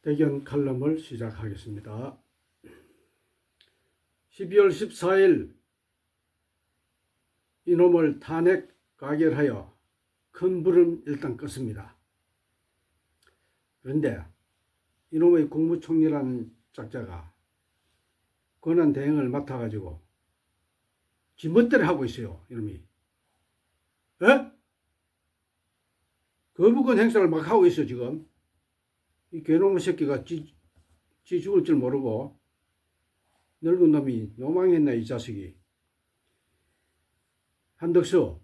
대견 칼럼을 시작하겠습니다. 12월 14일 이놈을 탄핵 가결하여 큰 불은 일단 껐습니다. 그런데 이놈의 국무총리라는 짝자가 권한 대행을 맡아가지고 지멋대로 하고 있어요. 이놈이. 에? 거부권 행사를 막 하고 있어 지금. 이 괴놈의 새끼가 지 죽을 줄 모르고 늙은 놈이 요망했나 이 자식이. 한덕수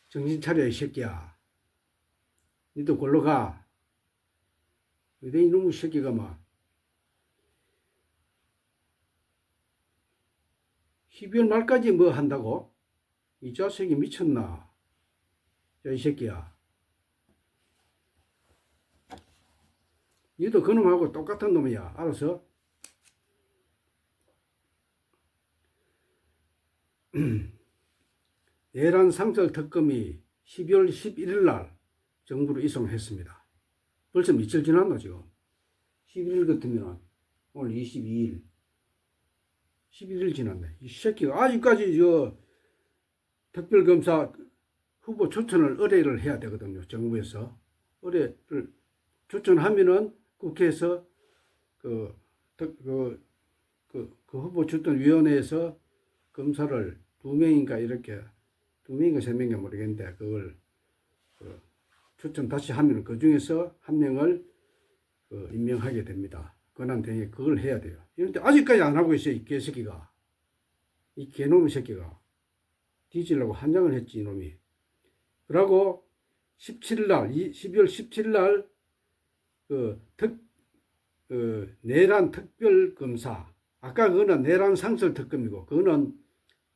정신 차려 이 새끼야. 니도 골로 가. 왜 이놈의 새끼가 막 12월 말까지 뭐 한다고? 이 자식이 미쳤나? 야 이 새끼야. 니도 그놈하고 똑같은 놈이야. 알았어? 내란 상설 특검이 12월 11일 날 정부로 이송했습니다. 벌써 며칠 지났나 지금? 11일 같으면 오늘 22일 11일 지났네. 이 새끼가 아직까지 저 특별검사 후보 추천을 의뢰를 해야 되거든요. 정부에서 의뢰를 추천하면은 국회에서 그 후보 추천위원회에서 검사를 2명인가 이렇게 2명인가 3명인가 모르겠는데 그걸 추천 다시 하면 그 중에서 한 명을 임명하게 됩니다. 권한대행이 그걸 해야 돼요. 그런데 아직까지 안 하고 있어요. 이 개새끼가. 이 개놈의 새끼가. 뒤지려고 한장을 했지 이놈이. 그러고 17일 날 12월 17일 날 내란 특별검사 아까 그거는 내란 상설 특검이고 그거는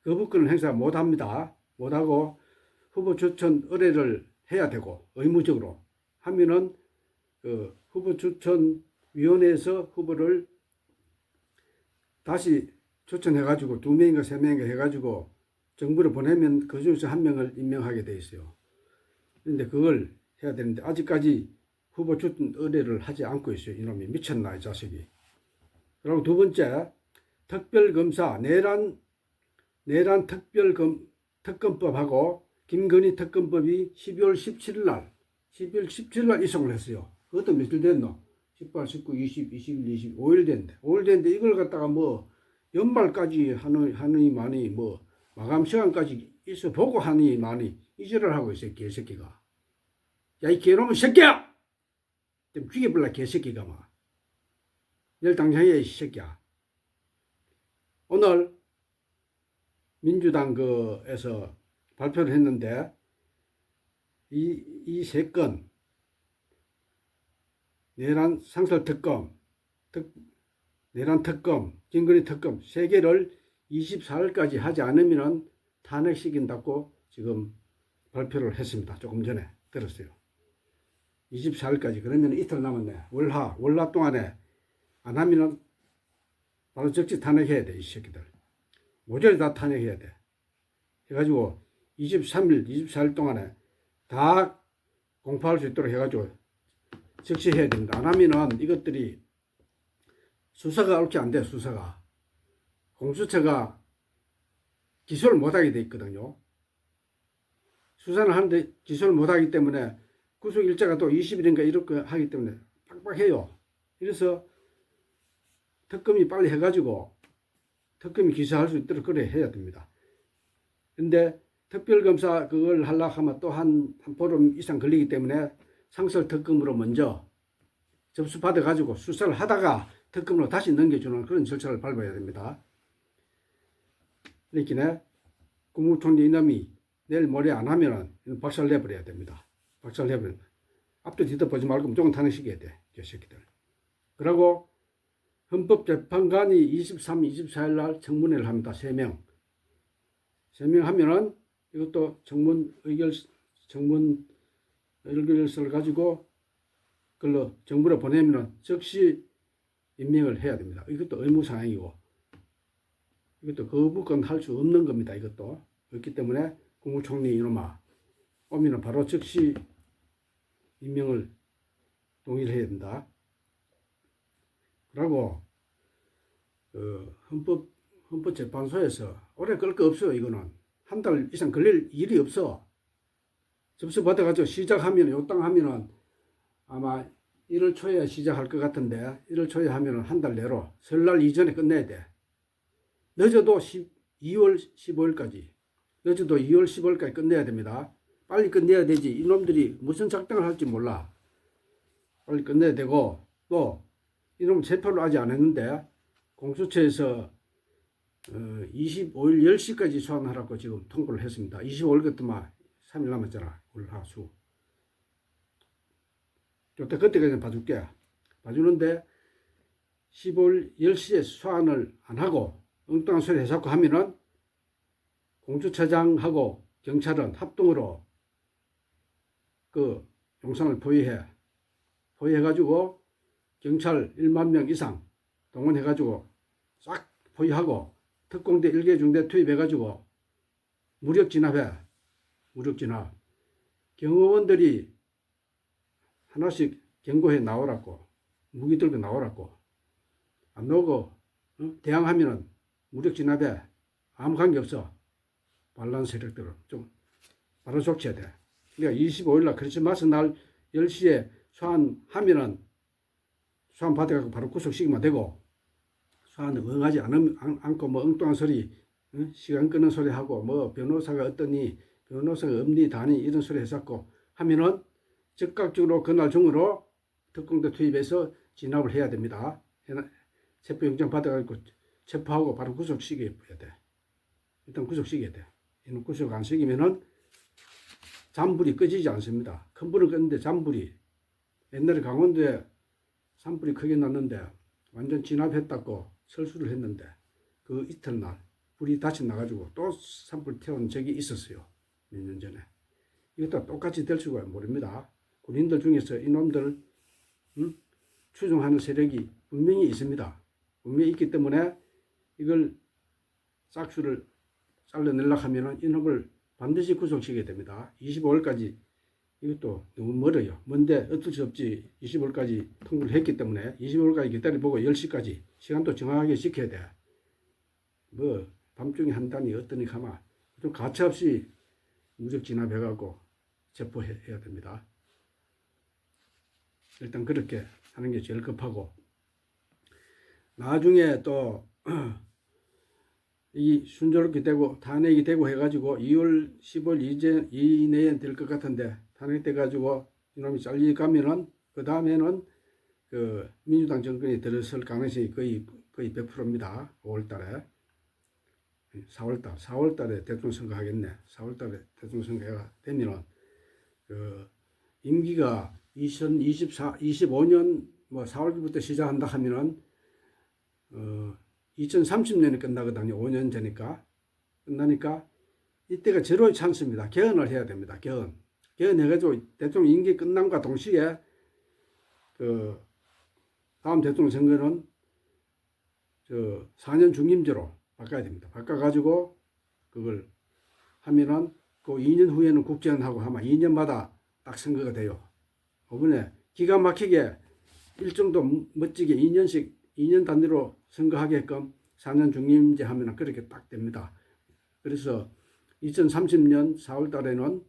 거부권을 행사 못합니다. 못하고 후보 추천 의뢰를 해야 되고 의무적으로 하면은 후보 추천 위원회에서 후보를 다시 추천해가지고 2명인가 3명인가 해가지고 정부를 보내면 그 중에서 한 명을 임명하게 돼 있어요. 그런데 그걸 해야 되는데 아직까지 후보 추천 의뢰를 하지 않고 있어요. 이놈이 미쳤나 이 자식이. 그리고 두 번째 특별검사 내란 특검법하고 김건희 특검법이 12월 17일 날 이송을 했어요. 그것도 며칠 됐노? 18, 19, 20, 21, 25일 됐는데 5일 됐는데 이걸 갖다가 뭐 연말까지 하느니 많이 뭐 마감 시간까지 있어 보고 하니 많이 이질을 하고 있어요. 개새끼가. 야 이 개놈의 새끼야! 좀 죽여볼라 개새끼가 막. 내일 당장이야 이 새끼야. 오늘 민주당에서 발표를 했는데 이 세 건 내란 상설 특검, 내란 특검, 김건희 특검 세 개를 24일까지 하지 않으면 탄핵시킨다고 지금 발표를 했습니다. 조금 전에 들었어요. 24일까지 그러면 이틀 남았네. 월화 동안에 안 하면은 바로 즉시 탄핵해야 돼. 이 새끼들. 모조리 다 탄핵해야 돼. 해가지고 23일, 24일 동안에 다 공포할 수 있도록 해가지고 즉시 해야 됩니다. 안 하면은 이것들이 수사가 옳게 안 돼. 수사가. 공수처가 기소를 못하게 돼 있거든요. 수사를 하는데 기소를 못하기 때문에 구속 일자가 또 20일인가 이렇게 하기 때문에 빡빡해요. 그래서 특검이 빨리 해가지고 특검이 기소할 수 있도록 그래 해야 됩니다. 근데 특별검사 그걸 하려고 하면 또 한 보름 이상 걸리기 때문에 상설 특검으로 먼저 접수받아가지고 수사를 하다가 특검으로 다시 넘겨주는 그런 절차를 밟아야 됩니다. 이렇게 국무총리 이놈이 내일 모레 안 하면은 박살내버려야 됩니다. 박살내버리면 앞도 뒤도 보지 말고 무조건 탄핵시켜야 돼. 이 새끼들. 그리고 헌법재판관이 23, 24일 날 청문회를 합니다. 3명. 3명 하면은 이것도 청문 의결서를 가지고 그걸로 정부로 보내면은 즉시 임명을 해야 됩니다. 이것도 의무사항이고 이것도 거부권 할 수 없는 겁니다. 이것도. 그렇기 때문에 국무총리 이놈아 오면은 바로 즉시 임명을 동의를 해야 된다. 그리고 헌법재판소에서 오래 끌 거 없어요. 이거는 한 달 이상 걸릴 일이 없어. 접수 받아가지고 시작하면 요땅하면은 아마 1월 초에 시작할 것 같은데 1월 초에 하면은 한 달 내로 설날 이전에 끝내야 돼. 늦어도 2월 15일까지 늦어도 2월 15일까지 끝내야 됩니다. 빨리 끝내야 되지. 이놈들이 무슨 작당을 할지 몰라. 빨리 끝내야 되고, 또 이놈 재판을 아직 안 했는데 공수처에서 25일 10시까지 소환하라고 지금 통보를 했습니다. 25일 같으면 3일 남았잖아. 올 하수. 그때까지 봐줄게. 봐주는데 15일 10시에 소환을 안 하고 엉뚱한 소리 해서 하면은 공수처장하고 경찰은 합동으로 그 용산을 포위해가지고 경찰 1만 명 이상 동원해가지고 싹 포위하고 특공대 1개 중대 투입해가지고 무력 진압. 경호원들이 하나씩 경고해 나오라고, 무기 들고 나오라고. 안 나오고 대항하면은 무력 진압에 아무 관계 없어. 반란 세력들은 좀 바로 조치해야 돼. 그러니까 25일날 크리스마스 날 10시에 소환하면은 소환 받아가지고 바로 구속시키면 되고, 소환을 응하지 않고 뭐 엉뚱한 소리, 시간 끄는 소리 하고 뭐 변호사가 어떠니, 변호사가 없니 다니 이런 소리 해서 하면은 즉각적으로 그날 중으로 특공대 투입해서 진압을 해야 됩니다. 체포영장 받아가지고 체포하고 바로 구속시켜야 돼. 일단 구속시켜야 돼. 이는 구속 안 시키면은 잔불이 꺼지지 않습니다. 큰 불은 껐는데 잔불이, 옛날에 강원도에 산불이 크게 났는데 완전 진압했다고 설수를 했는데 그 이튿날 불이 다시 나가지고 또 산불 태운 적이 있었어요. 몇 년 전에. 이것도 똑같이 될 수가 모릅니다. 군인들 중에서 이놈들 추종하는 세력이 분명히 있습니다. 분명히 있기 때문에 이걸 싹수를 잘라내려고 하면은 이놈을 반드시 구속시켜야 됩니다. 25일까지 이것도 너무 멀어요. 먼데 어쩔 수 없지. 25일까지 통보를 했기 때문에 25일까지 기다려보고 10시까지 시간도 정확하게 지켜야 돼. 뭐 밤중에 한다니 어떠니 가마 좀 가차없이 무적 진압해가고 체포해야 됩니다. 일단 그렇게 하는 게 제일 급하고, 나중에 또 이 순조롭게 되고 탄핵이 되고 해가지고 2월 15일 이내에 될 것 같은데 탄핵돼 가지고 이놈이 잘리가면은 그 다음에는 그 민주당 정권이 들어설 가능성이 거의 100%입니다. 5월달에 4월달에 대통령 선거 하겠네. 4월달에 대통령 선거가 되면은 그 임기가 25년 뭐 4월부터 시작한다 하면은 2030년에 끝나거든요. 5년 전이니까. 끝나니까 이때가 제로의 찬스입니다. 개헌을 해야 됩니다. 개헌해가지고 대통령 임기 끝남과 동시에 그 다음 대통령 선거는 4년 중임제로 바꿔야 됩니다. 바꿔가지고 그걸 하면은 그 2년 후에는 국정하고 하면 2년마다 딱 선거가 돼요. 이번에 기가 막히게 일정도 멋지게 2년 단위로 선거하게끔 4년 중임제 하면 그렇게 딱 됩니다. 그래서 2030년 4월 달에는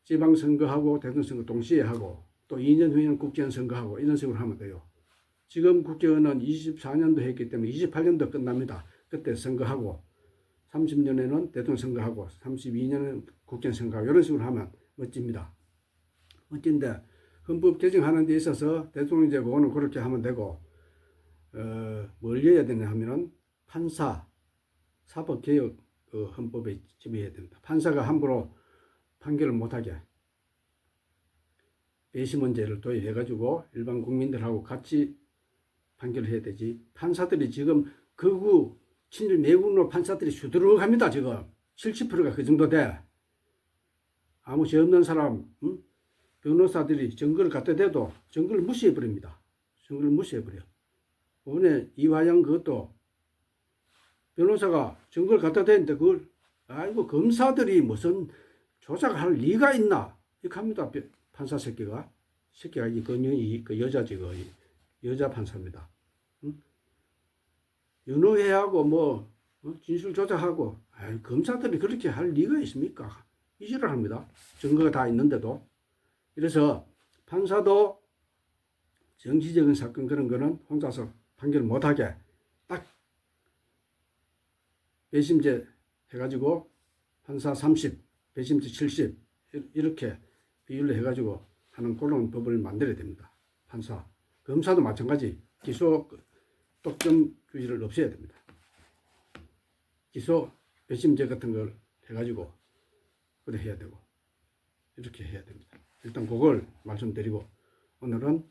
지방선거하고 대통령선거 동시에 하고 또 2년 후에는 국회의원 선거하고 이런 식으로 하면 돼요. 지금 국회의원은 24년도 했기 때문에 28년도 끝납니다. 그때 선거하고 30년에는 대통령 선거하고 32년에는 국회의원 선거하고 이런 식으로 하면 멋집니다. 멋진데 헌법 개정하는 데 있어서 대통령제 그거는 그렇게 하면 되고, 뭘 해야 되냐 하면은 판사, 사법개혁 헌법에 집어야 됩니다. 판사가 함부로 판결을 못하게 배심원제를 도입해가지고 일반 국민들하고 같이 판결을 해야 되지. 판사들이 지금 극우 친일 매국노 판사들이 수두룩합니다. 지금 70%가 그 정도 돼. 아무 죄 없는 사람, 변호사들이 증거를 갖다 대도 증거를 무시해버립니다. 증거를 무시해버려. 이번에 이화영 그것도 변호사가 증거를 갖다 대는데 그걸 아이고 검사들이 무슨 조작할 리가 있나 이렇게 합니다. 판사 새끼가 시켜가지고 그 여자지 그 여자 판사입니다. 응? 윤호회하고 뭐 진술 조작하고 검사들이 그렇게 할 리가 있습니까? 이지를 합니다. 증거가 다 있는데도. 그래서 판사도 정치적인 사건 그런 거는 혼자서 판결 못하게 딱 배심제 해가지고 판사 30, 배심제 70 이렇게 비율로 해가지고 하는 그런 법을 만들어야 됩니다. 판사, 검사도 마찬가지 기소 독점주의를 없애야 됩니다. 기소 배심제 같은 걸 해가지고 그래 해야 되고 이렇게 해야 됩니다. 일단 그걸 말씀드리고 오늘은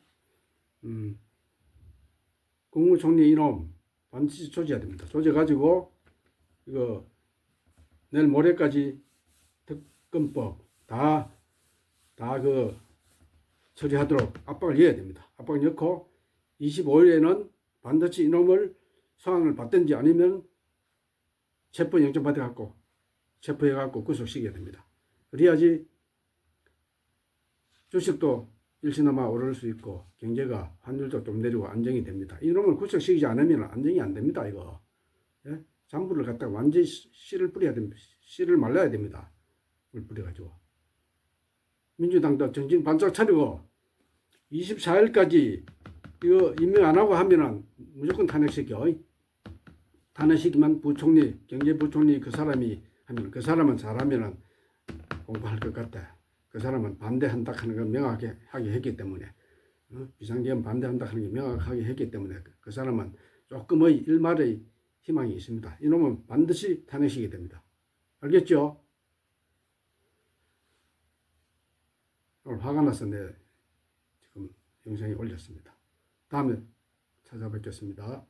국무총리 이놈 반드시 조져야 됩니다. 조져가지고 이거 내일 모레까지 특검법 다 그 처리하도록 압박을 넣어야 됩니다. 압박을 넣고 25일에는 반드시 이놈을 소환을 받든지 아니면 체포영장 받아갖고 체포해갖고 구속시켜야 됩니다. 그래야지 주식도 일시나마 오를 수 있고 경제가 환율도 좀 내리고 안정이 됩니다. 이놈을 구속시키지 않으면 안정이 안 됩니다. 이거 예? 잔불을 갖다가 완전히 씨를 뿌려야 됩니다. 씨를 말려야 됩니다. 물 뿌려가지고 민주당도 정신 반짝 차리고 24일까지 이거 임명 안 하고 하면은 무조건 탄핵시켜. 탄핵시키면 부총리, 경제부총리 그 사람이 하면 그 사람은 잘하면은 공부할 것 같다. 그 사람은 반대한다 하는 걸 명확하게 했기 때문에 비상계엄 반대한다 하는 게 명확하게 했기 때문에 그 사람은 조금의 일말의 희망이 있습니다. 이놈은 반드시 탄핵시키게 됩니다. 알겠죠? 오늘 화가 나서 내 지금 영상에 올렸습니다. 다음에 찾아뵙겠습니다.